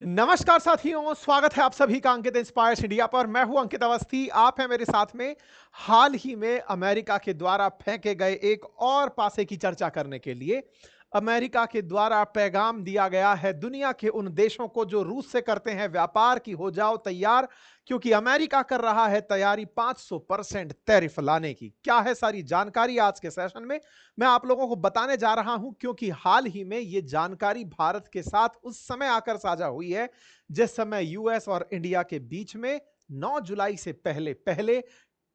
नमस्कार साथियों, स्वागत है आप सभी का अंकित इंस्पायर्स इंडिया पर। मैं हूं अंकित अवस्थी, आप हैं मेरे साथ में। हाल ही में अमेरिका के द्वारा फेंके गए एक और पासे की चर्चा करने के लिए अमेरिका के द्वारा पैगाम दिया गया है दुनिया के उन देशों को जो रूस से करते हैं व्यापार की हो जाओ तैयार, क्योंकि अमेरिका कर रहा है तैयारी 500% टैरिफ लाने की। क्या है सारी जानकारी आज के सेशन में मैं आप लोगों को बताने जा रहा हूं, क्योंकि हाल ही में यह जानकारी भारत के साथ उस समय आकर साझा हुई है जिस समय यूएस और इंडिया के बीच में 9 जुलाई से पहले पहले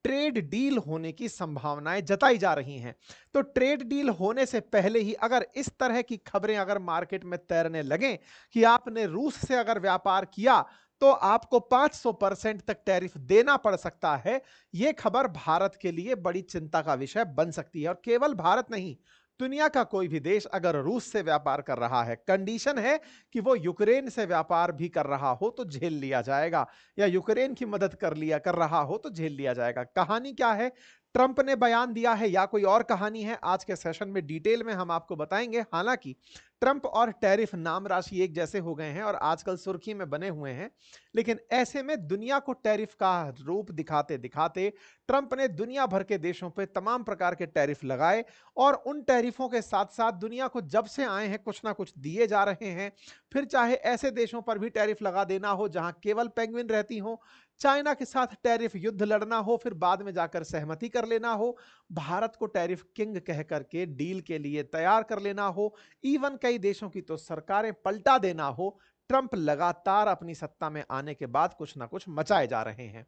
ट्रेड डील होने की संभावनाएं जताई जा रही हैं। तो ट्रेड डील होने से पहले ही अगर इस तरह की खबरें अगर मार्केट में तैरने लगें कि आपने रूस से अगर व्यापार किया तो आपको 500% तक टैरिफ देना पड़ सकता है, यह खबर भारत के लिए बड़ी चिंता का विषय बन सकती है। और केवल भारत नहीं, दुनिया का कोई भी देश अगर रूस से व्यापार कर रहा है, कंडीशन है कि वो यूक्रेन से व्यापार भी कर रहा हो तो झेल लिया जाएगा, या यूक्रेन की मदद कर रहा हो तो झेल लिया जाएगा। कहानी क्या है, ट्रंप ने बयान दिया है या कोई और कहानी है, आज के सेशन में डिटेल में हम आपको बताएंगे। हालांकि ट्रंप और टैरिफ नाम राशि एक जैसे हो गए हैं और आजकल सुर्खी में बने हुए हैं, लेकिन ऐसे में दुनिया को टैरिफ का रूप दिखाते दिखाते ट्रंप ने दुनिया भर के देशों पर तमाम प्रकार के टैरिफ लगाए और उन टैरिफों के साथ साथ दुनिया को जब से आए हैं कुछ ना कुछ दिए जा रहे हैं। फिर चाहे ऐसे देशों पर भी टैरिफ लगा देना हो जहां केवल पेंगुइन रहती हो, चाइना के साथ टैरिफ युद्ध लड़ना हो, फिर बाद में जाकर सहमति कर लेना हो, भारत को टैरिफ किंग कह करके डील के लिए तैयार कर लेना हो, इवन कई देशों की तो सरकारें पलटा देना हो, ट्रंप लगातार अपनी सत्ता में आने के बाद कुछ ना कुछ मचाए जा रहे हैं।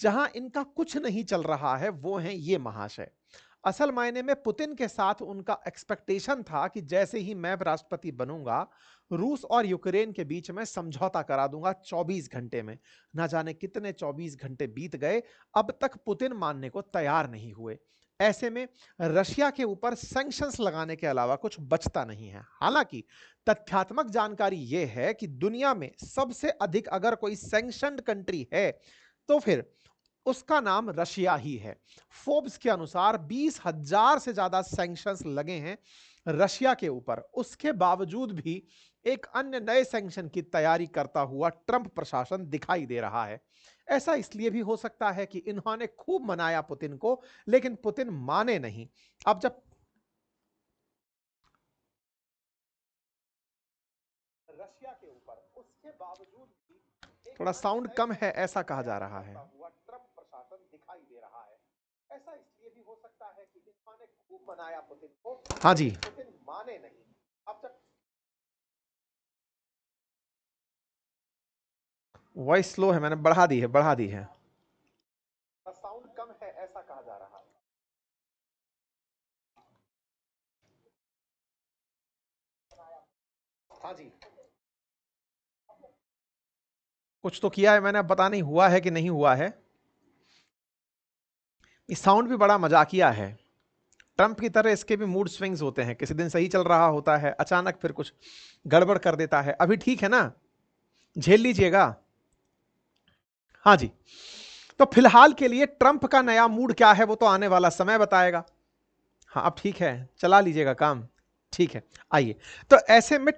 जहां इनका कुछ नहीं चल रहा है वो हैं ये महाशय। असल मायने में पुतिन के साथ उनका एक्सपेक्टेशन था कि जैसे ही मैं राष्ट्रपति बनूंगा, रूस और यूक्रेन के बीच में समझौता करा दूंगा 24 घंटे में। ना जाने कितने 24 घंटे बीत गए, अब तक पुतिन मानने को तैयार नहीं हुए। ऐसे में रशिया के ऊपर सैंक्शंस लगाने के अलावा कुछ बचता नहीं है। हालांकि तथ्यात्मक जानकारी यह है कि दुनिया में सबसे अधिक अगर कोई सैंक्शनड कंट्री है तो फिर उसका नाम रशिया ही है। फोर्ब्स के अनुसार 20,000 से ज्यादा सैंक्शंस लगे हैं रशिया के ऊपर। उसके बावजूद भी एक अन्य नए सैंक्शन की तैयारी करता हुआ ट्रंप प्रशासन दिखाई दे रहा है। ऐसा इसलिए भी हो सकता है कि इन्होंने खूब मनाया पुतिन को, लेकिन पुतिन माने नहीं। अब जब रशिया के ऊपर उसके बावजूद भी थोड़ा साउंड कम है ऐसा कहा जा रहा है, ट्रंप प्रशासन दिखाई दे रहा है। ऐसा इसलिए भी हो सकता है कि इन्होंने खूब मनाया पुतिन को, हाँ जी, पुतिन माने नहीं। अब जब वॉइस स्लो है, मैंने बढ़ा दी है साउंड कम है ऐसा कहा जा रहा है। हाँ जी, कुछ तो किया है मैंने, अब पता नहीं हुआ है कि नहीं हुआ है। इस साउंड भी बड़ा मजाकिया है। ट्रंप की तरह इसके भी मूड स्विंग्स होते हैं, किसी दिन सही चल रहा होता है, अचानक फिर कुछ गड़बड़ कर देता है। अभी ठीक है ना, झेल लीजिएगा। हाँ जी, तो फिलहाल के लिए ट्रंप का नया मूड क्या है वो तो आने वाला समय बताएगा। हाँ अब ठीक है, चला लीजिएगा काम, ठीक है। आइए, तो ऐसे में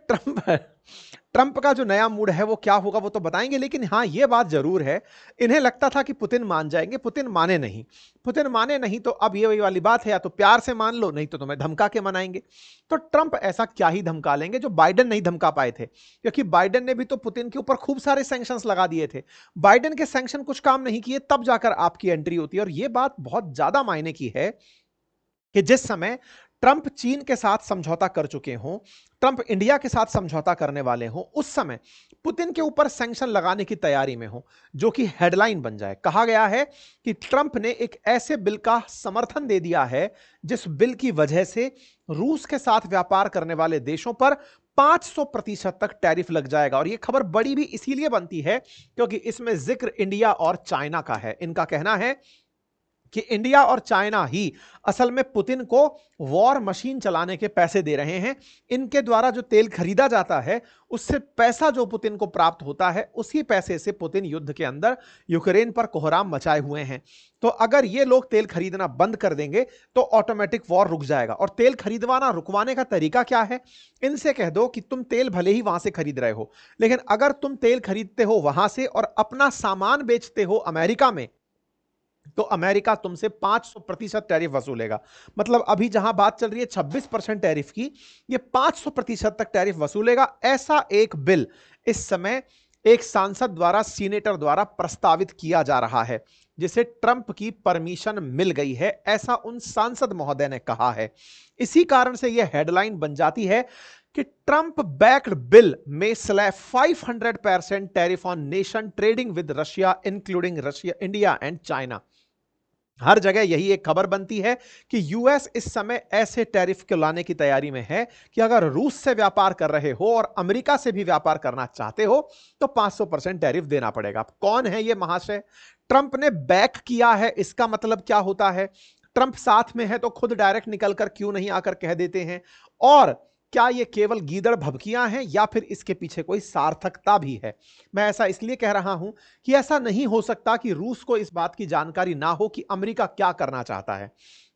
ट्रंप का जो नया मूड है वो क्या होगा वो तो बताएंगे, लेकिन हाँ ये बात जरूर है, इन्हें लगता था कि पुतिन मान जाएंगे, पुतिन माने नहीं। पुतिन माने नहीं तो अब ये वही वाली बात है, या तो प्यार से मान लो नहीं तो तुम्हें धमका के मनाएंगे। तो ट्रंप ऐसा क्या ही धमका लेंगे जो बाइडेन नहीं धमका पाए थे, क्योंकि बाइडेन ने भी तो पुतिन के ऊपर खूब सारे सैंक्शंस लगा दिए थे। बाइडेन के सैंक्शन कुछ काम नहीं किए, तब जाकर आपकी एंट्री होती है। और ये बात बहुत ज्यादा मायने की है कि जिस समय ट्रंप चीन के साथ समझौता कर चुके हों, ट्रंप इंडिया के साथ समझौता करने वाले हों, उस समय पुतिन के ऊपर सैंक्शन लगाने की तैयारी में हो, जो कि हेडलाइन बन जाए। कहा गया है कि ट्रंप ने एक ऐसे बिल का समर्थन दे दिया है जिस बिल की वजह से रूस के साथ व्यापार करने वाले देशों पर 500% तक टैरिफ लग जाएगा। और यह खबर बड़ी भी इसीलिए बनती है क्योंकि इसमें जिक्र इंडिया और चाइना का है। इनका कहना है कि इंडिया और चाइना ही असल में पुतिन को वॉर मशीन चलाने के पैसे दे रहे हैं। इनके द्वारा जो तेल खरीदा जाता है उससे पैसा जो पुतिन को प्राप्त होता है, उसी पैसे से पुतिन युद्ध के अंदर यूक्रेन पर कोहराम मचाए हुए हैं। तो अगर ये लोग तेल खरीदना बंद कर देंगे तो ऑटोमेटिक वॉर रुक जाएगा। और तेल खरीदवाना रुकवाने का तरीका क्या है? इनसे कह दो कि तुम तेल भले ही वहां से खरीद रहे हो, लेकिन अगर तुम तेल खरीदते हो वहां से और अपना सामान बेचते हो अमेरिका में, तो अमेरिका तुमसे 500% टैरिफ वसूलेगा। मतलब अभी जहां बात चल रही है 26% टैरिफ की, ये 500% तक टैरिफ वसूलेगा। ऐसा एक बिल इस समय एक सांसद द्वारा, सीनेटर द्वारा प्रस्तावित किया जा रहा है, जिसे ट्रंप की परमिशन मिल गई है, ऐसा उन सांसद महोदय ने कहा है। इसी कारण से यह हेडलाइन बन जाती है कि ट्रंप बैक्ड बिल में slab 500% tariff on nation trading with Russia including Russia, India and China. हर जगह यही एक खबर बनती है कि यूएस इस समय ऐसे टैरिफ को लाने की तैयारी में है कि अगर रूस से व्यापार कर रहे हो और अमेरिका से भी व्यापार करना चाहते हो तो 500% टैरिफ देना पड़ेगा। कौन है ये महाशय? ट्रंप ने बैक किया है। इसका मतलब क्या होता है? ट्रंप साथ में है तो खुद डायरेक्ट निकलकर क्यों नहीं आकर कह देते हैं? और क्या ये केवल गीदड़ भभकियां हैं या फिर इसके पीछे कोई सार्थकता भी है? मैं ऐसा इसलिए कह रहा हूं कि ऐसा नहीं हो सकता कि रूस को इस बात की जानकारी ना हो कि अमेरिका क्या करना चाहता है।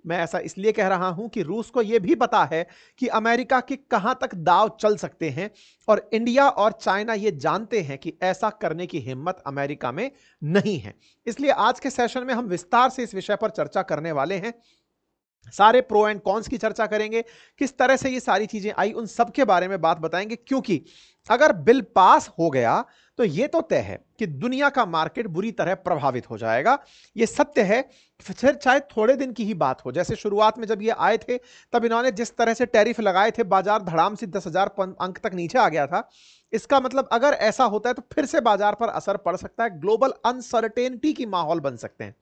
मैं ऐसा इसलिए कह रहा हूं कि रूस को यह भी पता है कि अमेरिका के कहां तक दांव चल सकते हैं, और इंडिया और चाइना ये जानते हैं कि ऐसा करने की हिम्मत अमेरिका में नहीं है। इसलिए आज के सेशन में हम विस्तार से इस विषय पर चर्चा करने वाले हैं। सारे प्रो एंड कॉन्स की चर्चा करेंगे, किस तरह से ये सारी चीजें आई उन सब के बारे में बात बताएंगे। क्योंकि अगर बिल पास हो गया तो ये तो तय है कि दुनिया का मार्केट बुरी तरह प्रभावित हो जाएगा। ये सत्य है। फिर चाहे थोड़े दिन की ही बात हो, जैसे शुरुआत में जब ये आए थे तब इन्होंने जिस तरह से टैरिफ लगाए थे, बाजार धड़ाम से 10,000 अंक तक नीचे आ गया था। इसका मतलब अगर ऐसा होता है तो फिर से बाजार पर असर पड़ सकता है, ग्लोबल अनसर्टेनिटी की माहौल बन सकते हैं।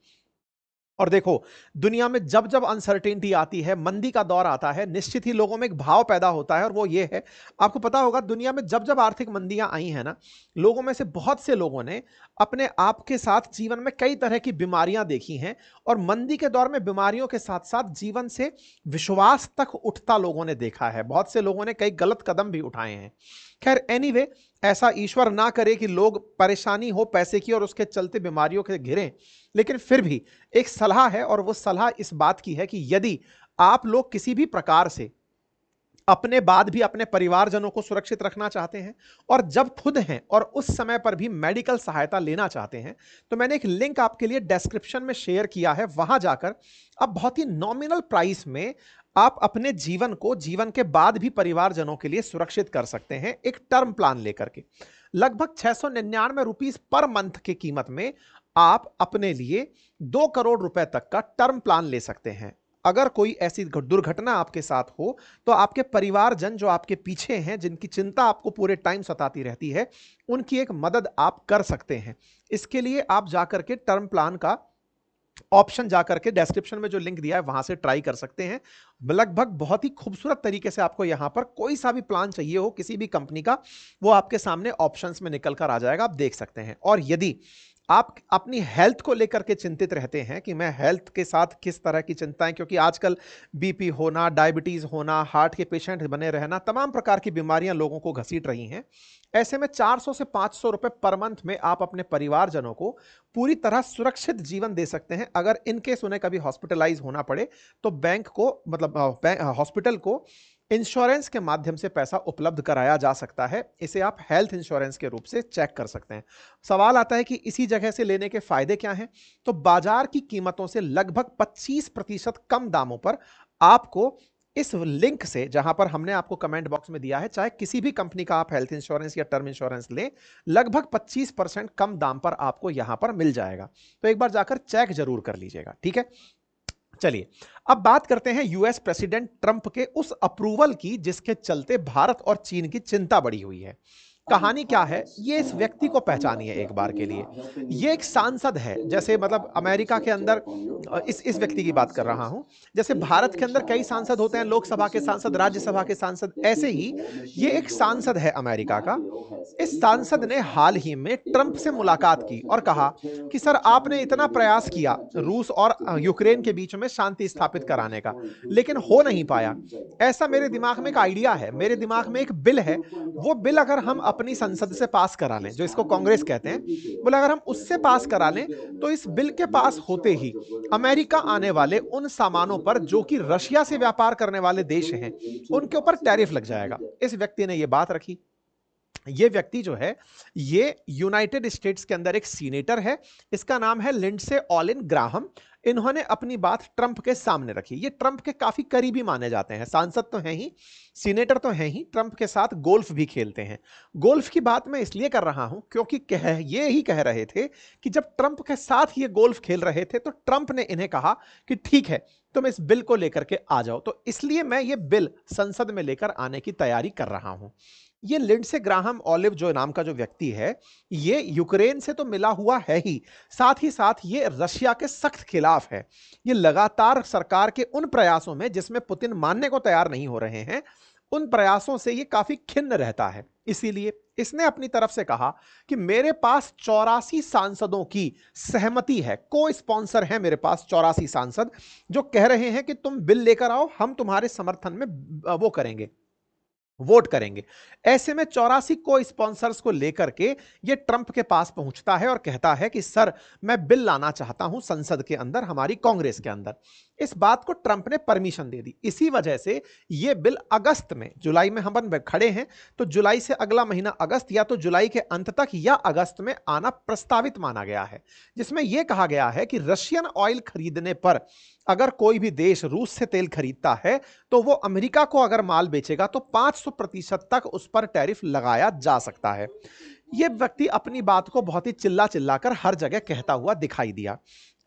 और देखो, दुनिया में जब जब अनसर्टेनिटी आती है, मंदी का दौर आता है, निश्चित ही लोगों में एक भाव पैदा होता है, और वो ये है, आपको पता होगा दुनिया में जब जब आर्थिक मंदियां आई हैं ना, लोगों में से बहुत से लोगों ने अपने आप के साथ जीवन में कई तरह की बीमारियां देखी हैं, और मंदी के दौर में बीमारियों के साथ साथ जीवन से विश्वास तक उठता लोगों ने देखा है। बहुत से लोगों ने कई गलत कदम भी उठाए हैं। खैर एनीवे, ऐसा ईश्वर ना करे कि लोग परेशानी हो पैसे की और उसके चलते बीमारियों के घिरें, लेकिन फिर भी एक सलाह है, और वो सलाह इस बात की है कि यदि आप लोग किसी भी प्रकार से अपने बाद भी अपने परिवारजनों को सुरक्षित रखना चाहते हैं, और जब खुद हैं और उस समय पर भी मेडिकल सहायता लेना चाहते हैं, तो मैंने एक लिंक आपके लिए डिस्क्रिप्शन में शेयर किया है। वहां जाकर आप बहुत ही नॉमिनल प्राइस में आप अपने जीवन को, जीवन के बाद भी परिवारजनों के लिए सुरक्षित कर सकते हैं, एक टर्म प्लान लेकर के। लगभग 699 रुपीस पर मंथ की कीमत में आप अपने लिए 2 करोड़ रुपए तक का टर्म प्लान ले सकते हैं। अगर कोई ऐसी दुर्घटना आपके साथ हो तो आपके परिवारजन जो आपके पीछे हैं, जिनकी चिंता आपको पूरे टाइम सताती रहती है, उनकी एक मदद आप कर सकते हैं। इसके लिए आप जाकर के टर्म प्लान का ऑप्शन जाकर के डिस्क्रिप्शन में जो लिंक दिया है वहां से ट्राई कर सकते हैं। लगभग बहुत ही खूबसूरत तरीके से आपको यहां पर कोई सा भी प्लान चाहिए हो किसी भी कंपनी का, वो आपके सामने ऑप्शंस में निकल कर आ जाएगा, आप देख सकते हैं। और यदि आप अपनी हेल्थ को लेकर के चिंतित रहते हैं कि मैं हेल्थ के साथ किस तरह की चिंताएं, क्योंकि आजकल बीपी होना, डायबिटीज होना, हार्ट के पेशेंट बने रहना, तमाम प्रकार की बीमारियां लोगों को घसीट रही हैं, ऐसे में 400 से 500 रुपए पर मंथ में आप अपने परिवारजनों को पूरी तरह सुरक्षित जीवन दे सकते हैं। अगर इनकेस उन्हें कभी हॉस्पिटलाइज होना पड़े तो बैंक को, मतलब हॉस्पिटल को इंश्योरेंस के माध्यम से पैसा उपलब्ध कराया जा सकता है। इसे आप हेल्थ इंश्योरेंस के रूप से चेक कर सकते हैं। सवाल आता है कि इसी जगह से लेने के फायदे क्या हैं? तो बाजार की कीमतों से लगभग 25% कम दामों पर आपको इस लिंक से, जहां पर हमने आपको कमेंट बॉक्स में दिया है, चाहे किसी भी कंपनी का आप हेल्थ इंश्योरेंस या टर्म इंश्योरेंस लें, लगभग 25% कम दाम पर आपको यहां पर मिल जाएगा। तो एक बार जाकर चेक जरूर कर लीजिएगा, ठीक है। चलिए अब बात करते हैं यूएस प्रेसिडेंट ट्रंप के उस अप्रूवल की जिसके चलते भारत और चीन की चिंता बढ़ी हुई है। कहानी क्या है, ये इस व्यक्ति को पहचानिए एक बार के लिए। ये एक सांसद है, जैसे मतलब अमेरिका के अंदर इस व्यक्ति की बात कर रहा हूं। जैसे भारत के अंदर कई सांसद होते हैं, लोकसभा के सांसद, राज्यसभा के सांसद, ऐसे ही ये एक सांसद है अमेरिका का। इस सांसद ने हाल ही में ट्रंप से मुलाकात की और कहा कि सर, आपने इतना प्रयास किया रूस और यूक्रेन के बीच में शांति स्थापित कराने का, लेकिन हो नहीं पाया। ऐसा मेरे दिमाग में एक आइडिया है, मेरे दिमाग में एक बिल है। वो बिल अगर हम अपनी संसद से पास करा लें, जो इसको कांग्रेस कहते हैं, बोले अगर हम उससे पास करा लें, तो इस बिल के पास होते ही अमेरिका आने वाले उन सामानों पर जो कि रशिया से व्यापार करने वाले देश हैं, उनके ऊपर टैरिफ लग जाएगा। इस व्यक्ति ने यह बात रखी। ये व्यक्ति जो है, ये यूनाइटेड स्टेट्स के अंदर एक सीनेटर है। इसका नाम है लिंडसे ऑलिन ग्राहम। इन्होंने अपनी बात ट्रंप के सामने रखी। ये ट्रंप के काफी करीबी माने जाते हैं, सांसद तो हैं ही, सीनेटर तो हैं ही, ट्रंप के साथ गोल्फ भी खेलते हैं। गोल्फ की बात मैं इसलिए कर रहा हूं क्योंकि ये ही कह रहे थे कि जब ट्रंप के साथ ये गोल्फ खेल रहे थे तो ट्रंप ने इन्हें कहा कि ठीक है, तुम इस बिल को लेकर के आ जाओ। तो इसलिए मैं ये बिल संसद में लेकर आने की तैयारी कर रहा हूं। ये लिंडसे ग्राहम ओलिव जो नाम का जो व्यक्ति है, ये यूक्रेन से तो मिला हुआ है ही साथ ये रशिया के सख्त खिलाफ है। ये लगातार सरकार के उन प्रयासों में, जिसमें पुतिन मानने को तैयार नहीं हो रहे हैं, उन प्रयासों से ये काफी खिन्न रहता है। इसीलिए इसने अपनी तरफ से कहा कि मेरे पास 84 सांसदों की सहमति है, को स्पॉन्सर है मेरे पास 84 सांसद, जो कह रहे हैं कि तुम बिल लेकर आओ, हम तुम्हारे समर्थन में वो करेंगे, वोट करेंगे। ऐसे में 84 को स्पॉन्सर्स को लेकर के ये ट्रंप के पास पहुंचता है और कहता है कि सर, मैं बिल लाना चाहता हूं संसद के अंदर, हमारी कांग्रेस के अंदर। इस बात को ट्रंप ने परमिशन दे दी। इसी वजह से ये बिल अगस्त में, जुलाई में हम खड़े हैं, तो जुलाई से अगला महीना अगस्त, या तो जुलाई के अंत तक या अगस्त में आना प्रस्तावित माना गया है, जिसमें यह कहा गया है कि रशियन ऑयल खरीदने पर अगर कोई भी देश रूस से तेल खरीदता है, तो वो अमेरिका को अगर माल बेचेगा तो 500% तक उस पर टैरिफ लगाया जा सकता है। यह व्यक्ति अपनी बात को बहुत ही चिल्ला चिल्लाकर हर जगह कहता हुआ दिखाई दिया।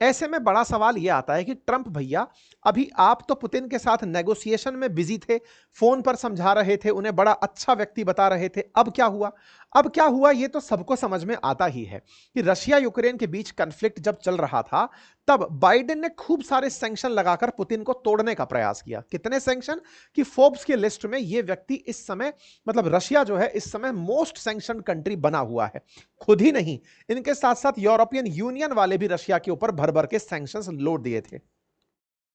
ऐसे में बड़ा सवाल यह आता है कि ट्रंप भैया, अभी आप तो पुतिन के साथ नेगोशिएशन में बिजी थे, फोन पर समझा रहे थे, उन्हें बड़ा अच्छा व्यक्ति बता रहे थे। अब क्या हुआ? अब क्या हुआ ये तो सबको समझ में आता ही है कि रशिया यूक्रेन के बीच कॉन्फ्लिक्ट जब चल रहा था, तब बाइडेन ने खूब सारे सैंक्शन लगाकर पुतिन को तोड़ने का प्रयास किया। कितने सैंक्शन कि फोर्ब्स की लिस्ट में यह व्यक्ति इस समय, मतलब रशिया जो है इस समय मोस्ट सैंक्शन कंट्री बना हुआ है। खुद ही नहीं, इनके साथ साथ यूरोपियन यूनियन वाले भी रशिया के ऊपर भर भर के सैंक्शंस लोड दिए थे।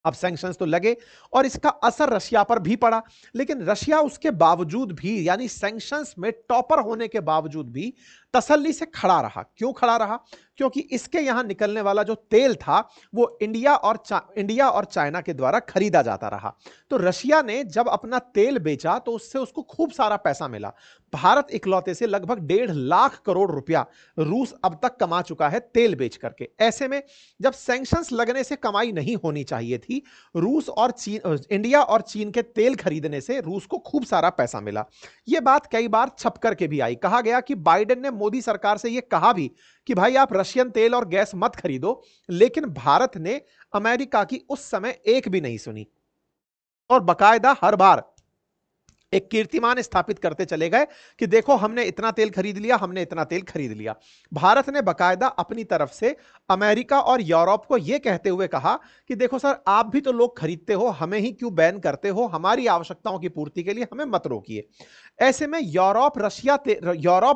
अब सैंक्शंस तो लगे और इसका असर रशिया पर भी पड़ा, लेकिन रशिया उसके बावजूद भी, यानी सैंक्शंस में टॉपर होने के बावजूद भी तसल्ली से खड़ा रहा। क्यों खड़ा रहा? क्योंकि इसके यहां निकलने वाला जो तेल था वो इंडिया और चाइना के द्वारा खरीदा जाता रहा। तो रशिया ने जब अपना तेल बेचा तो उससे उसको खूब सारा पैसा मिला। भारत इकलौते से लगभग 1.5 लाख करोड़ रुपया रूस अब तक कमा चुका है तेल बेच करके। ऐसे में जब सैंक्शंस लगने से कमाई नहीं होनी चाहिए थी, इंडिया और चीन के तेल खरीदने से रूस को खूब सारा पैसा मिला। यह बात कई बार छप करके भी आई। कहा गया कि बाइडेन ने मोदी सरकार से यह कहा भी कि भाई आप रशियन तेल और गैस मत खरीदो, लेकिन भारत ने अमेरिका की उस समय एक भी नहीं सुनी और बकायदा हर बार एक कीर्तिमान स्थापित करते चले गए कि देखो हमने इतना तेल खरीद लिया, हमने इतना तेल खरीद लिया। भारत ने बकायदा अपनी तरफ से अमेरिका और यूरोप को यह कहते हुए कहा कि देखो सर, आप भी तो लोग खरीदते हो, हमें ही क्यों बैन करते हो? हमारी आवश्यकताओं की पूर्ति के लिए हमें मत रोकिए। ऐसे में यूरोप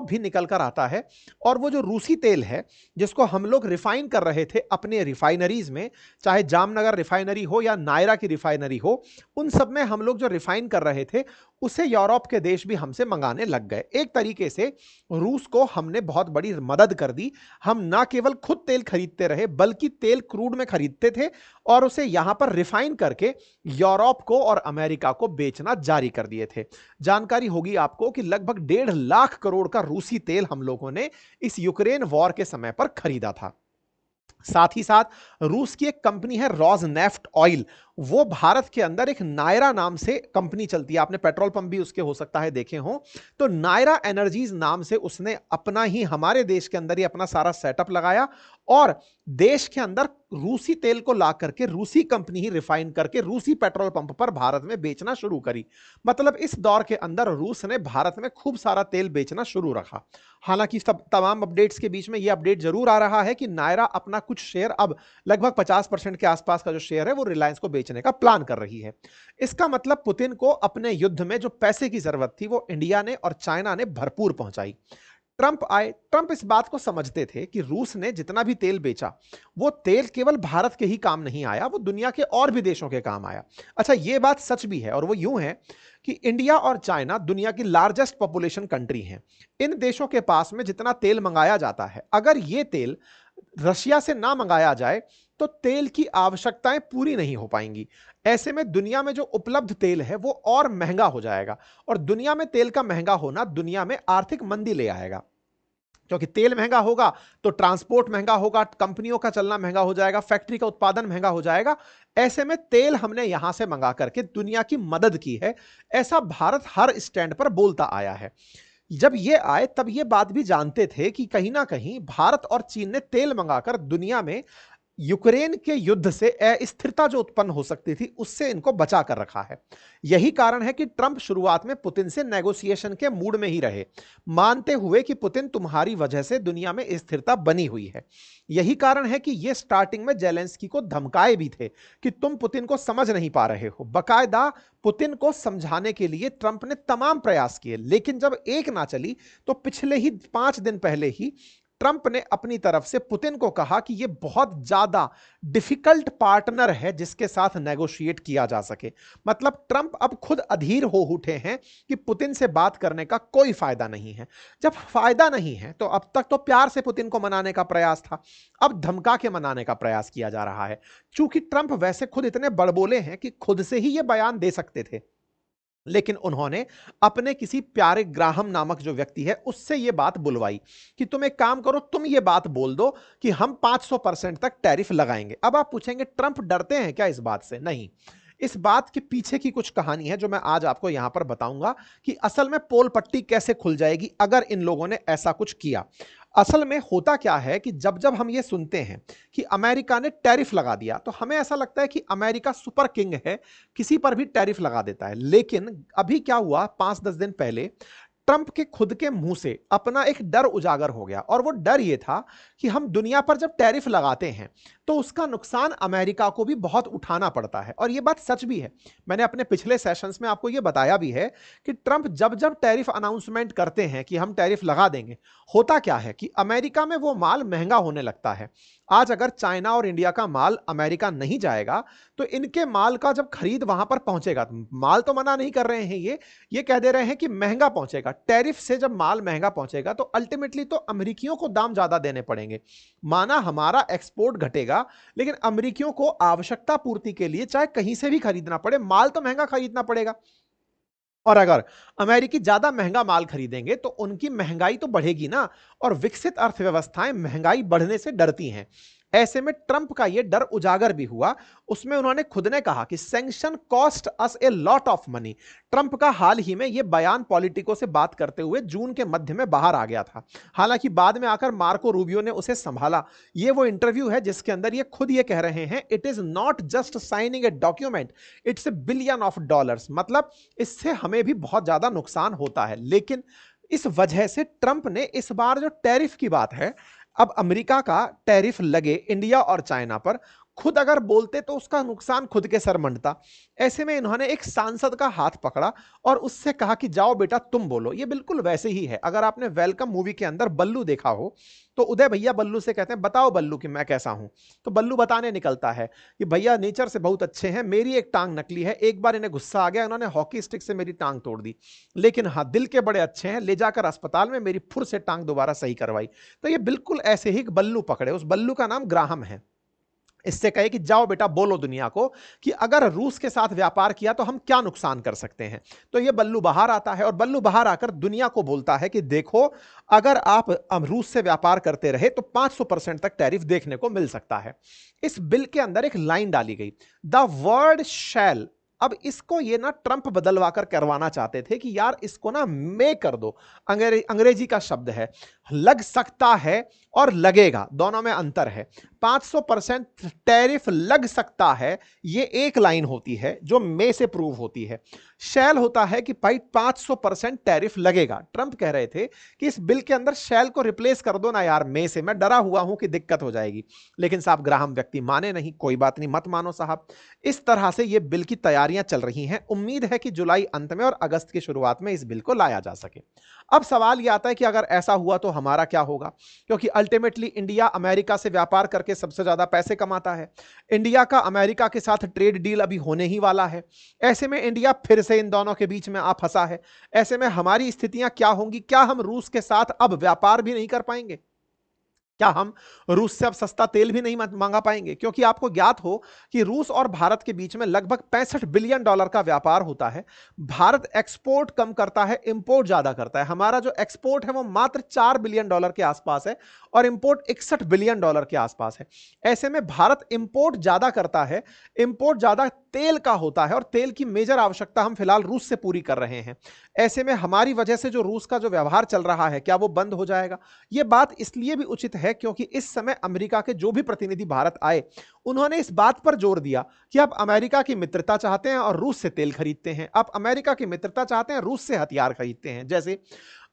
भी निकल कर आता है और वो जो रूसी तेल है जिसको हम लोग रिफाइन कर रहे थे अपने रिफाइनरीज में, चाहे जामनगर रिफाइनरी हो या नायरा की रिफाइनरी हो, उन सब में हम लोग जो रिफाइन कर रहे थे उसे यूरोप के देश भी हमसे मंगाने लग गए। एक तरीके से रूस को हमने बहुत बड़ी मदद कर दी। हम ना केवल खुद तेल खरीदते रहे, बल्कि तेल क्रूड में खरीदते थे और उसे यहां पर रिफाइन करके यूरोप को और अमेरिका को बेचना जारी कर दिए थे। जानकारी होगी आपको कि लगभग 1.5 लाख करोड़ का रूसी तेल हम लोगों ने इस यूक्रेन वॉर के समय पर खरीदा था। साथ ही साथ रूस की एक कंपनी है रोजनेफ्ट ऑयल, वो भारत के अंदर एक नायरा नाम से कंपनी चलती है, आपने पेट्रोल पंप भी उसके हो सकता है देखे हो, तो नायरा एनर्जीज नाम से उसने अपना ही हमारे देश के अंदर ही अपना सारा सेटअप लगाया और देश के अंदर रूसी तेल को ला करके रूसी कंपनी ही रिफाइन करके रूसी पेट्रोल पंप पर भारत में बेचना शुरू करी। मतलब इस दौर के अंदर रूस ने भारत में खूब सारा तेल बेचना शुरू रखा। हालांकि सब तमाम अपडेट्स के बीच में यह अपडेट जरूर आ रहा है कि नायरा अपना कुछ शेयर अब लगभग 50% के आसपास का जो शेयर है वो रिलायंस को बेचने का प्लान कर रही है। इसका मतलब पुतिन को अपने युद्ध में जो पैसे की जरूरत थी वो इंडिया ने और चाइना ने भरपूर पहुंचाई। ट्रंप आए, ट्रंप इस बात को समझते थे कि रूस ने जितना भी तेल बेचा वो तेल केवल भारत के ही काम नहीं आया, वो दुनिया के और भी देशों के काम आया। अच्छा, ये बात सच भी है और वो यूं है कि इंडिया और चाइना दुनिया की लार्जेस्ट पॉपुलेशन कंट्री हैं। इन देशों के पास में जितना तेल मंगाया जाता है, अगर ये तेल रशिया से ना मंगाया जाए तो तेल की आवश्यकताएं पूरी नहीं हो पाएंगी। ऐसे में दुनिया में जो उपलब्ध तेल है वो और महंगा हो जाएगा और दुनिया में तेल का महंगा होना दुनिया में आर्थिक मंदी ले आएगा, क्योंकि तेल महंगा होगा तो ट्रांसपोर्ट महंगा होगा, कंपनियों का चलना महंगा हो जाएगा, फैक्ट्री का उत्पादन महंगा हो जाएगा। ऐसे में तेल हमने यहां से मंगा करके दुनिया की मदद की है, ऐसा भारत हर स्टैंड पर बोलता आया है। जब ये आए तब ये बात भी जानते थे कि कहीं ना कहीं भारत और चीन ने तेल मंगाकर दुनिया में यूक्रेन के युद्ध से अस्थिरता जो उत्पन्न हो सकती थी उससे इनको बचा कर रखा है। यही कारण है कि ट्रंप शुरुआत में पुतिन से नेगोशिएशन के मूड में ही रहे, मानते हुए कि पुतिन तुम्हारी वजह से दुनिया में स्थिरता बनी हुई है। यही कारण है कि ये स्टार्टिंग में जेलेंस्की को धमकाए भी थे कि तुम पुतिन को समझ नहीं पा रहे हो। बकायदा पुतिन को समझाने के लिए ट्रंप ने तमाम प्रयास किए, लेकिन जब एक ना चली तो पिछले ही 5 दिन पहले ही ट्रंप ने अपनी तरफ से पुतिन को कहा कि यह बहुत ज्यादा डिफिकल्ट पार्टनर है जिसके साथ नेगोशिएट किया जा सके। मतलब ट्रंप अब खुद अधीर हो उठे हैं कि पुतिन से बात करने का कोई फायदा नहीं है। जब फायदा नहीं है तो अब तक तो प्यार से पुतिन को मनाने का प्रयास था, अब धमका के मनाने का प्रयास किया जा रहा है। चूंकि ट्रंप वैसे खुद इतने बड़बोले हैं कि खुद से ही यह बयान दे सकते थे, लेकिन उन्होंने अपने किसी प्यारे ग्राहम नामक जो व्यक्ति है उससे यह बात बुलवाई कि तुम एक काम करो, तुम ये बात बोल दो कि हम 500% तक टैरिफ लगाएंगे। अब आप पूछेंगे ट्रंप डरते हैं क्या इस बात से? नहीं, इस बात के पीछे की कुछ कहानी है जो मैं आज आपको यहां पर बताऊंगा कि असल में पोल पट्टी कैसे खुल जाएगी अगर इन लोगों ने ऐसा कुछ किया। असल में होता क्या है कि जब जब हम ये सुनते हैं कि अमेरिका ने टैरिफ लगा दिया तो हमें ऐसा लगता है कि अमेरिका सुपर किंग है, किसी पर भी टैरिफ लगा देता है। लेकिन अभी क्या हुआ, 5-10 दिन पहले ट्रंप के खुद के मुंह से अपना एक डर उजागर हो गया और वो डर ये था कि हम दुनिया पर जब टैरिफ लगाते हैं तो उसका नुकसान अमेरिका को भी बहुत उठाना पड़ता है। और ये बात सच भी है, मैंने अपने पिछले सेशंस में आपको ये बताया भी है कि ट्रंप जब जब टैरिफ अनाउंसमेंट करते हैं कि हम टैरिफ लगा देंगे, होता क्या है कि अमेरिका में वो माल महंगा होने लगता है। आज अगर चाइना और इंडिया का माल अमेरिका नहीं जाएगा तो इनके माल का जब खरीद वहां पर पहुंचेगा, माल तो मना नहीं कर रहे हैं ये कह दे रहे हैं कि महंगा पहुंचेगा। टैरिफ से जब माल महंगा पहुंचेगा तो अल्टीमेटली तो अमेरिकियों को दाम ज्यादा देने पड़ेंगे। माना हमारा एक्सपोर्ट घटेगा, लेकिन अमेरिकियों को आवश्यकता पूर्ति के लिए चाहे कहीं से भी खरीदना पड़े, माल तो महंगा खरीदना पड़ेगा। और अगर अमेरिकी ज्यादा महंगा माल खरीदेंगे तो उनकी महंगाई तो बढ़ेगी ना, और विकसित अर्थव्यवस्थाएं महंगाई बढ़ने से डरती हैं। ऐसे में ट्रंप का यह डर उजागर भी हुआ। उसमें उन्होंने खुद ने कहा कि sanction cost us a lot of money. Trump का हाल ही में यह बयान पॉलिटिको से बात करते हुए जून के मध्य में बाहर आ गया था। हालांकि बाद में आकर मार्को रूबियो ने उसे संभाला। यह वो इंटरव्यू है जिसके अंदर ये खुद ये कह रहे हैं, it is not just signing a document, it's a billion of dollars. मतलब इससे हमें भी बहुत ज्यादा नुकसान होता है। लेकिन इस वजह से ट्रंप ने इस बार जो टैरिफ की बात है, अब अमेरिका का टैरिफ लगे इंडिया और चाइना पर, खुद अगर बोलते तो उसका नुकसान खुद के सर मंडता। ऐसे में इन्होंने एक सांसद का हाथ पकड़ा और उससे कहा कि जाओ बेटा तुम बोलो। ये बिल्कुल वैसे ही है, अगर आपने वेलकम मूवी के अंदर बल्लू देखा हो तो उदय भैया बल्लू से कहते हैं बताओ बल्लू कि मैं कैसा हूं, तो बल्लू बताने निकलता है कि भैया नेचर से बहुत अच्छे हैं, मेरी एक टांग नकली है, एक बार इन्हें गुस्सा आ गया, इन्होंने हॉकी स्टिक से मेरी टांग तोड़ दी, लेकिन हाँ दिल के बड़े अच्छे हैं, ले जाकर अस्पताल में मेरी फुर से टांग दोबारा सही करवाई। तो ये बिल्कुल ऐसे ही बल्लू पकड़े, उस बल्लू का नाम ग्राहम है। इससे कहे कि जाओ बेटा बोलो दुनिया को कि अगर रूस के साथ व्यापार किया तो हम क्या नुकसान कर सकते हैं। तो ये बल्लू बाहर आता है और बल्लू बाहर आकर दुनिया को बोलता है कि देखो, अगर आप रूस से व्यापार करते रहे तो 500% तक टैरिफ देखने को मिल सकता है। इस बिल के अंदर एक लाइन डाली गई, द वर्ड शैल। अब इसको ये ना ट्रंप बदलवा कर करवाना चाहते थे कि यार इसको ना मे कर दो। अंग्रेजी का शब्द है, लग सकता है और लगेगा, दोनों में अंतर है। 500% टैरिफ लग सकता है, ये एक लाइन होती है जो मे से प्रूव होती है। शैल होता है कि भाई 500% टैरिफ लगेगा। ट्रंप कह रहे थे कि इस बिल के अंदर शैल को रिप्लेस कर दो ना यार मे से, मैं डरा हुआ हूं कि दिक्कत हो जाएगी। लेकिन साहब ग्राहम व्यक्ति माने नहीं, कोई बात नहीं, मत मानो साहब। इस तरह से ये बिल की तैयारियां चल रही हैं। उम्मीद है कि जुलाई अंत में और अगस्त की शुरुआत में इस बिल को लाया जा सके। अब सवाल यह आता है कि अगर ऐसा हुआ तो हमारा क्या होगा, क्योंकि अल्टीमेटली इंडिया अमेरिका से व्यापार करके सबसे ज्यादा पैसे कमाता है। इंडिया का अमेरिका के साथ ट्रेड डील अभी होने ही वाला है। ऐसे में इंडिया फिर से इन दोनों के बीच में आ फंसा है। ऐसे में हमारी स्थितियां क्या होंगी? क्या हम रूस के साथ अब व्यापार भी नहीं कर पाएंगे? क्या हम रूस से अब सस्ता तेल भी नहीं मंगा पाएंगे? क्योंकि आपको ज्ञात हो कि रूस और भारत के बीच में लगभग $65 बिलियन का व्यापार होता है। भारत एक्सपोर्ट कम करता है, इंपोर्ट ज्यादा करता है। हमारा जो एक्सपोर्ट है वो मात्र $4 बिलियन के आसपास है और इंपोर्ट $61 बिलियन के आसपास है। ऐसे में भारत इंपोर्ट ज्यादा करता है, इंपोर्ट ज्यादा तेल का होता है और तेल की मेजर आवश्यकता हम फिलहाल रूस से पूरी कर रहे हैं। ऐसे में हमारी वजह से जो रूस का जो व्यवहार चल रहा है, क्या वो बंद हो जाएगा? यह बात इसलिए भी उचित है क्योंकि इस समय अमेरिका के जो भी प्रतिनिधि भारत आए, उन्होंने इस बात पर जोर दिया कि आप अमेरिका की मित्रता चाहते हैं और रूस से तेल खरीदते हैं, आप अमेरिका की मित्रता चाहते हैं, रूस से हथियार खरीदते हैं। जैसे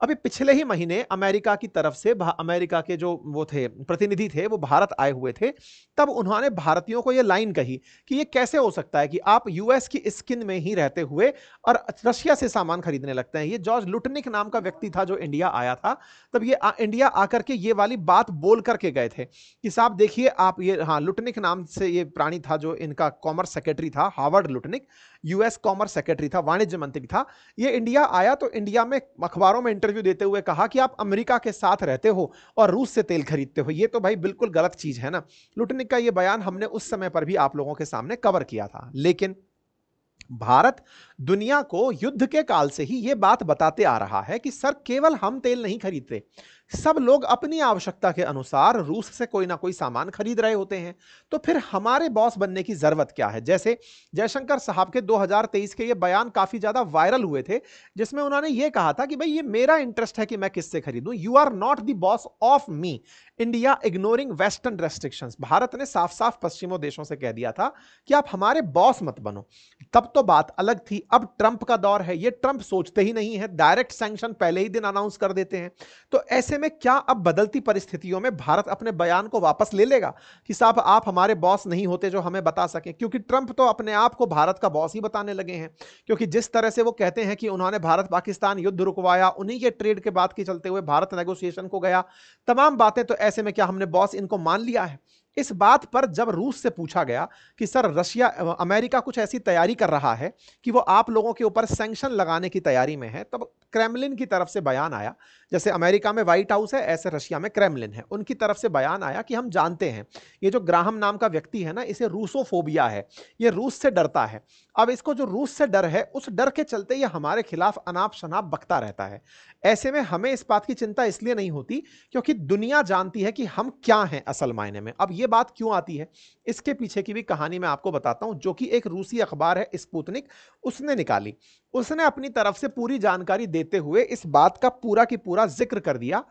अभी पिछले ही महीने अमेरिका की तरफ से अमेरिका के जो वो थे प्रतिनिधि थे, वो भारत आए हुए थे। तब उन्होंने भारतीयों को यह लाइन कही कि ये कैसे हो सकता है कि आप यूएस की स्किन में ही रहते हुए और रशिया से सामान खरीदने लगते हैं। ये जॉर्ज लुटनिक नाम का व्यक्ति था जो इंडिया आया था। तब ये इंडिया आकर के ये वाली बात बोल करके गए थे कि साहब देखिए आप ये, हाँ लुटनिक नाम से ये प्राणी था जो इनका कॉमर्स सेक्रेटरी था, Harvard Lutnick, US commerce secretary था, वाणिज्य मंत्री था। ये इंडिया आया तो इंडिया में अखबारों में इंटरव्यू देते हुए कहा कि आप अमेरिका के साथ रहते हो और रूस से तेल खरीदते हो। ये तो भाई बिल्कुल गलत चीज है ना। लुटनिक का ये बयान हमने उस समय पर भी आप लोगों के सामने कवर किया था। लेकिन भारत दुनिया को युद्ध के काल से ही यह बात बताते आ रहा है कि सर केवल हम तेल नहीं खरीदते, सब लोग अपनी आवश्यकता के अनुसार रूस से कोई ना कोई सामान खरीद रहे होते हैं। तो फिर हमारे बॉस बनने की जरूरत क्या है? जैसे जयशंकर साहब के 2023 के ये बयान काफी ज्यादा वायरल हुए थे, जिसमें उन्होंने ये कहा था कि भाई ये मेरा इंटरेस्ट है कि मैं किससे खरीदूं, you are not the boss of me, India ignoring western restrictions. Bharat ने साफ साफ पश्चिमों देशों से कह दिया था कि आप हमारे बॉस मत बनो। तब तो बात अलग थी। अब ट्रंप का दौर है, ये ट्रंप सोचते ही नहीं है, डायरेक्ट सैंक्शन पहले ही दिन अनाउंस कर देते हैं। तो ऐसे में क्या अब बदलती परिस्थितियों में भारत अपने बयान को वापस ले लेगा कि साहब आप हमारे बॉस नहीं होते जो हमें बता सके? क्योंकि ट्रंप तो अपने आप को भारत का बॉस ही बताने लगे हैं। क्योंकि जिस तरह से वो कहते हैं कि उन्होंने भारत पाकिस्तान युद्ध रुकवाया, उन्हीं के ट्रेड के बात के चलते हुए भारत नेगोशिएशन को गया, तमाम बातें, तो ऐसे में क्या हमने बॉस इनको मान लिया है? इस बात पर जब रूस से पूछा गया कि सर रशिया अमेरिका कुछ ऐसी तैयारी कर रहा है कि वो आप लोगों के ऊपर सैंक्शन लगाने की तैयारी में है, तब क्रेमलिन की तरफ से बयान आया। जैसे अमेरिका में व्हाइट हाउस है, ऐसे रशिया में क्रेमलिन है। उनकी तरफ से बयान आया कि हम जानते हैं ये जो ग्राहम नाम का व्यक्ति है ना, इसे रूसोफोबिया है, ये रूस से डरता है। अब इसको जो रूस से डर है, उस डर के चलते ये हमारे खिलाफ अनाप शनाप बकता रहता है। ऐसे में हमें इस बात की चिंता इसलिए नहीं होती क्योंकि दुनिया जानती है कि हम क्या हैं असल मायने में। अब ये बात क्यों आती है, इसके पीछे की भी कहानी मैं आपको बताता हूं, जो कि एक रूसी अखबार है स्पुतनिक, उसने निकाली। उसने अपनी तरफ से पूरी जानकारी देते हुए इस बात का पूरा की पूरा जिक्र कर दिया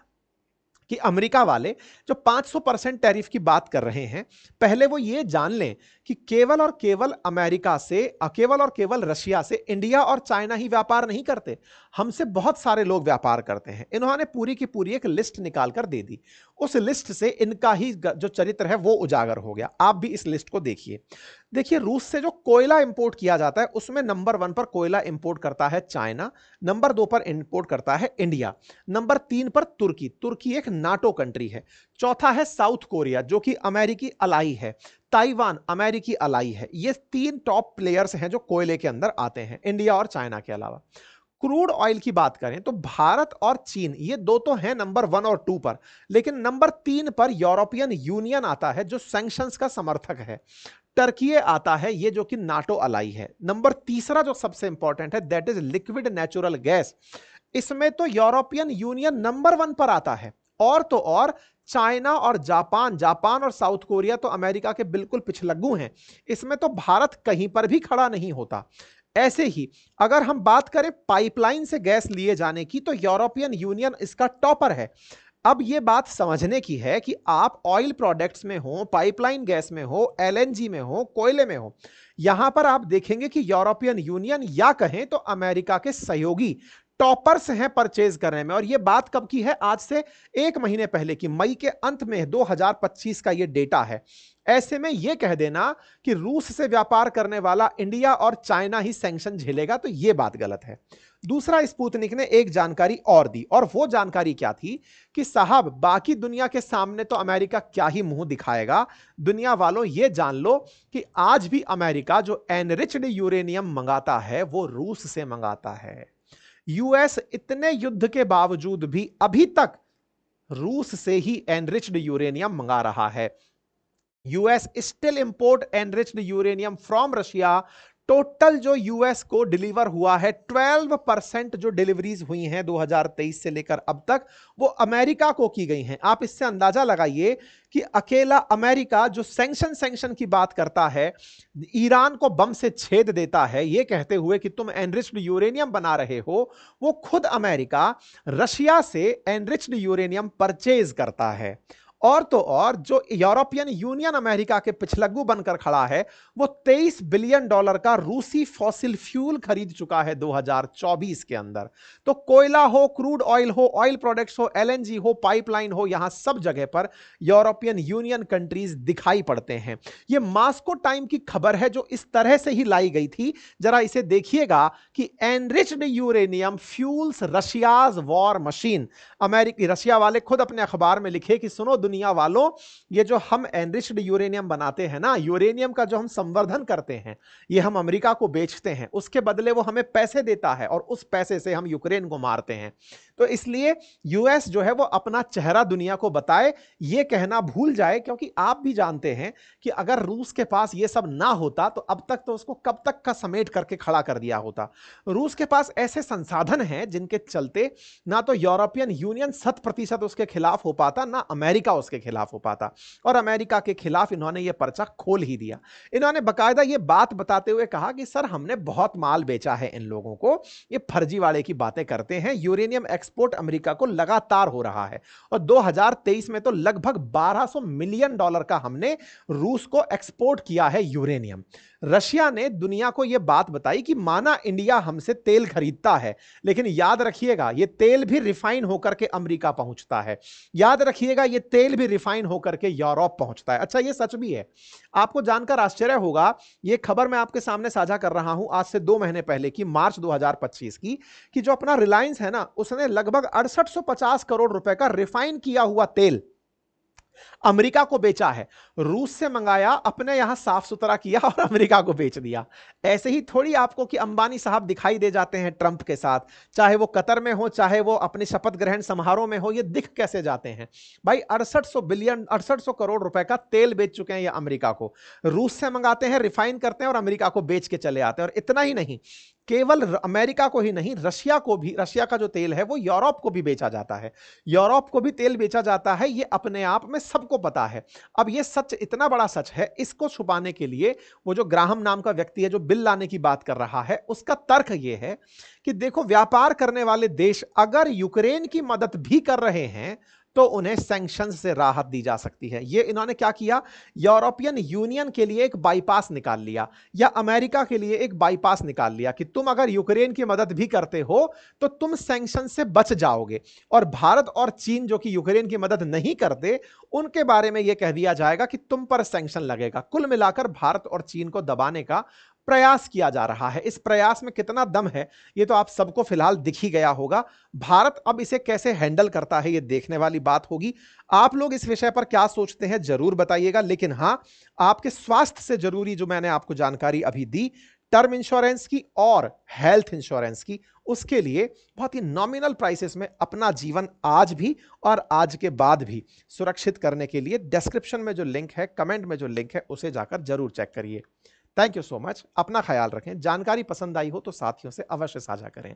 कि अमेरिका वाले जो 500% टैरिफ की बात कर रहे हैं, पहले वो ये जान लें कि केवल और केवल अमेरिका से, केवल और केवल रशिया से इंडिया और चाइना ही व्यापार नहीं करते, हमसे बहुत सारे लोग व्यापार करते हैं। इन्होंने पूरी की पूरी एक लिस्ट निकाल कर दे दी। उस लिस्ट से इनका ही जो चरित्र है वो उजागर हो गया। आप भी इस लिस्ट को देखिए। देखिए रूस से जो कोयला इंपोर्ट किया जाता है, उसमें नंबर 1 पर कोयला इंपोर्ट करता है चाइना, नंबर 2 पर इंपोर्ट करता है इंडिया, नंबर 3 पर तुर्की, तुर्की एक नाटो कंट्री है, चौथा है साउथ कोरिया जो कि अमेरिकी अलाई है, ताइवान अमेरिकी अलाई है। ये 3 टॉप प्लेयर्स हैं जो कोयले के अंदर आते हैं, इंडिया और चाइना के अलावा। क्रूड ऑयल की बात करें तो भारत और चीन ये दो तो हैं नंबर 1 और 2 पर, लेकिन नंबर 3 पर यूरोपियन यूनियन आता है जो सैंक्शंस का समर्थक है। टर्की आता है ये जो कि नाटो अलाई है। नंबर तीसरा जो सबसे इंपॉर्टेंट है that is liquid natural gas. इसमें तो यूरोपियन यूनियन नंबर 1 पर आता है। और तो और चाइना और जापान, जापान और साउथ कोरिया तो अमेरिका के बिल्कुल पिछलग्गू हैं। इसमें तो भारत कहीं पर भी खड़ा नहीं होता। ऐसे ही अगर हम बात करें पाइपलाइन से गैस लिए जाने की तो यूरोपियन यूनियन इसका टॉपर है। अब यह बात समझने की है कि आप ऑयल प्रोडक्ट्स में हो, पाइपलाइन गैस में हो, एलएनजी में हो, कोयले में हो, यहां पर आप देखेंगे कि यूरोपियन यूनियन या कहें तो अमेरिका के सहयोगी टॉपर्स हैं परचेज करने में। और यह बात कब की है? आज से 1 महीने पहले की, मई के अंत में 2025 का यह डेटा है। ऐसे में यह कह देना कि रूस से व्यापार करने वाला इंडिया और चाइना ही सैंक्शन झेलेगा, तो यह बात गलत है। दूसरा, स्पुतनिक ने एक जानकारी और दी, और वो जानकारी क्या थी कि साहब बाकी दुनिया के सामने तो अमेरिका क्या ही मुंह दिखाएगा, दुनिया वालों ये जान लो कि आज भी अमेरिका जो एनरिच्ड यूरेनियम मंगाता है वो रूस से मंगाता है। यूएस इतने युद्ध के बावजूद भी अभी तक रूस से ही एनरिच्ड यूरेनियम मंगा रहा है। US still import enriched uranium from Russia. Total जो यूएस को डिलीवर हुआ है 12% जो डिलीवरीज हुई हैं 2023 से लेकर अब तक, वो अमेरिका को की गई हैं। आप इससे अंदाजा लगाइए कि अकेला अमेरिका जो सैंक्शन की बात करता है, ईरान को बम से छेद देता है ये कहते हुए कि तुम एनरिच्ड यूरेनियम बना रहे हो, वो खुद अमेरिका रशिया से एनरिच्ड यूरेनियम परचेज करता है। और तो और जो यूरोपियन यूनियन अमेरिका के पिछलग्गू बनकर खड़ा है, वो $23 बिलियन का रूसी फॉसिल फ्यूल खरीद चुका है 2024 के अंदर। तो कोयला हो, क्रूड ऑयल हो, ऑयल प्रोडक्ट्स हो, एलएनजी हो, पाइपलाइन हो, यहां सब जगह पर यूरोपियन यूनियन कंट्रीज दिखाई पड़ते हैं। ये मास्को टाइम की खबर है जो इस तरह से ही लाई गई थी। जरा इसे देखिएगा कि enriched uranium fuels Russia's war machine. अमेरिकी रशिया वाले खुद अपने अखबार में लिखे कि सुनो दुनिया वालों, ये जो हम एनरिच्ड यूरेनियम बनाते हैं ना, यूरेनियम का जो हम संवर्धन करते हैं, ये हम अमेरिका को बेचते हैं, उसके बदले वो हमें पैसे देता है और उस पैसे से हम यूक्रेन को मारते हैं। तो इसलिए यूएस जो है वो अपना चेहरा दुनिया को बताए, ये कहना भूल जाए, क्योंकि आप भी जानते हैं कि अगर रूस के पास ये सब ना होता तो अब तक तो उसको कब तक का समेट करके खड़ा कर दिया होता। रूस के पास ऐसे संसाधन हैं जिनके चलते ना तो यूरोपियन यूनियन 100% उसके खिलाफ हो पाता, ना अमेरिका उसके खिलाफ हो पाता। और अमेरिका के खिलाफ इन्होंने ये पर्चा खोल ही दिया। इन्होंने बकायदा ये बात बताते हुए कहा कि सर हमने बहुत माल बेचा है इन लोगों को, ये फर्जीवाड़े की बातें करते हैं। यूरेनियम एक्सपोर्ट अमेरिका को लगातार हो रहा है और 2023 में तो लगभग $1200 मिलियन का हमने रूस को एक्सपोर्ट किया है यूरेनियम। रशिया ने दुनिया को यह बात बताई कि माना इंडिया हमसे तेल खरीदता है, लेकिन याद रखिएगा ये तेल भी रिफाइन होकर के अमेरिका पहुंचता है, याद रखिएगा ये तेल भी रिफाइन होकर के यूरोप पहुंचता है। अच्छा, ये सच भी है। आपको जानकर आश्चर्य होगा, ये खबर मैं आपके सामने साझा कर रहा हूं आज से 2 महीने पहले की, मार्च 2025 की, कि जो अपना रिलायंस है ना, उसने लगभग 6850 करोड़ रुपए का रिफाइन किया हुआ तेल अमेरिका को बेचा है। रूस से मंगाया, अपने यहां साफ सुथरा किया और अमेरिका को बेच दिया। ऐसे ही थोड़ी आपको कि अंबानी साहब दिखाई दे जाते हैं ट्रंप के साथ, चाहे वो कतर में हो, चाहे वो अपने शपथ ग्रहण समारोह में हो, ये दिख कैसे जाते हैं भाई। 6800 करोड़ रुपए का तेल बेच चुके हैं ये अमेरिका को। रूस से मंगाते हैं, रिफाइन करते हैं और अमेरिका को बेच के चले आते हैं। और इतना ही नहीं, केवल अमेरिका को ही नहीं, रशिया को भी, रशिया का जो तेल है वो यूरोप को भी बेचा जाता है, यूरोप को भी तेल बेचा जाता है। ये अपने आप में सबको पता है। अब ये सच इतना बड़ा सच है, इसको छुपाने के लिए वो जो ग्राहम नाम का व्यक्ति है जो बिल लाने की बात कर रहा है, उसका तर्क ये है कि देखो व्यापार करने वाले देश अगर यूक्रेन की मदद भी कर रहे हैं तो उन्हें सैंक्शंस से राहत दी जा सकती है। ये इन्होंने क्या किया, यूरोपियन यूनियन के लिए एक बाईपास निकाल लिया या अमेरिका के लिए एक बाईपास निकाल लिया कि तुम अगर यूक्रेन की मदद भी करते हो तो तुम सैंक्शन से बच जाओगे, और भारत और चीन जो कि यूक्रेन की मदद नहीं करते उनके बारे में यह कह दिया जाएगा कि तुम पर सैंक्शन लगेगा। कुल मिलाकर भारत और चीन को दबाने का प्रयास किया जा रहा है। इस प्रयास में कितना दम है ये तो आप सबको फिलहाल दिख ही गया होगा। भारत अब इसे कैसे हैंडल करता है ये देखने वाली बात होगी। आप लोग इस विषय पर क्या सोचते हैं जरूर बताइएगा। लेकिन हां, आपके स्वास्थ्य से जरूरी जो मैंने आपको जानकारी अभी दी, टर्म इंश्योरेंस की और हेल्थ इंश्योरेंस की, उसके लिए बहुत ही नॉमिनल प्राइसेस में अपना जीवन आज भी और आज के बाद भी सुरक्षित करने के लिए डिस्क्रिप्शन में जो लिंक है, कमेंट में जो लिंक है, उसे जाकर जरूर चेक करिए। Thank you so much. अपना ख्याल रखें। जानकारी पसंद आई हो तो साथियों से अवश्य साझा करें।